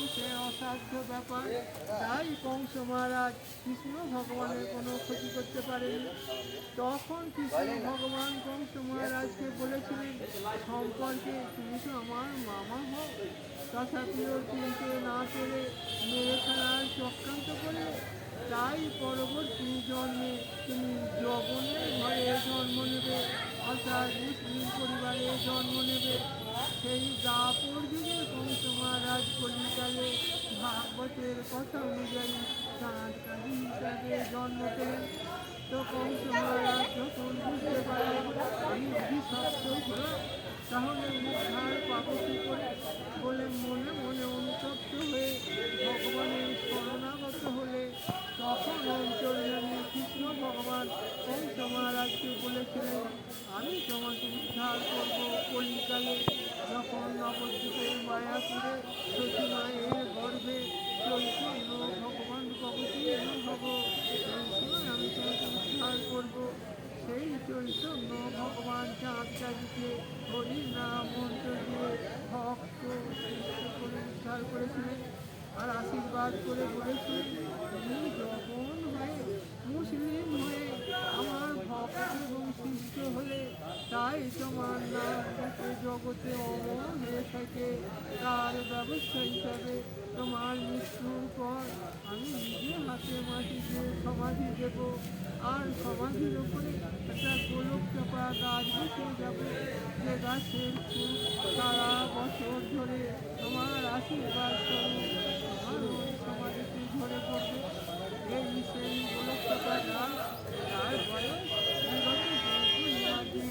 কংসের অসাধ্য ব্যাপার। তাই কংস মহারাজ কৃষ্ণ ভগবানের কোনো ক্ষতি করতে পারেনি। তখন কৃষ্ণ ভগবান কংস মহারাজকে বলেছিলেন, সম্পর্কে তুমি তো আমার মামা হও, তথাপিও চিনতে না পেরে মেরে ফেলার চক্রান্ত করলে। তাই পরবর্তী জন্মে তুমি যবনের ঘরে জন্ম নেবে, অর্থাৎ মুসলিম পরিবারে জন্ম নেবে। সেই দাপর যুগে কংস মহারাজ কলিকালে ভাগবতের কথা অনুযায়ী চাঁদ কাজী হিসাবে জন্ম পেলেন। তো কংস মহারাজ যখন বুঝতে পারলেন আমি অভিশপ্ত হলাম, তাহলে উদ্ধার পাবো কি করে বলে মনে মনে অনুতপ্ত হয়ে ভগবানের শরণাগত হলে, তখন অন্তর্যামী কৃষ্ণ ভগবান কংস মহারাজকে বলেছিলেন, আমি তোমাকে উদ্ধার করব কলিকালে। যখন নবদ্বীপের মায়াপুরে সতীমায়ের গর্ভে চৈতন্য ভগবান অবতীর্ণ হব, সেই সময় আমি তোমাকে উদ্ধার করব। সেই চৈতন্য ভগবান চাঁদ কাজীকে হরি নাম মন্ত্র দিয়ে ভক্ত করে উদ্ধার করেছিলেন। আর আশীর্বাদ করে বলেছিলেন, তুমি যখন হয়ে মুসলিম হয়ে আমার ভক্ত এবং শিষ্য হলে, তাই তোমার নাম জগতে অমর হয়ে থাকে। তার ব্যবস্থা হিসাবে তোমার মৃত্যুর পর আমি নিজে হাতে মাটিতে সমাধি দেব, আর সমাধির ওপরে একটা গোলক চাপা গাছ বসে যাব, যে গাছের ফুল সারা বছর ধরে তোমার আশীর্বাদ স্বরূপ আমার ওই সমাধিতে ঝরে পড়বে। এই সেই গোলক চাপা গাছ, তার বয়স বিগত 2 দিন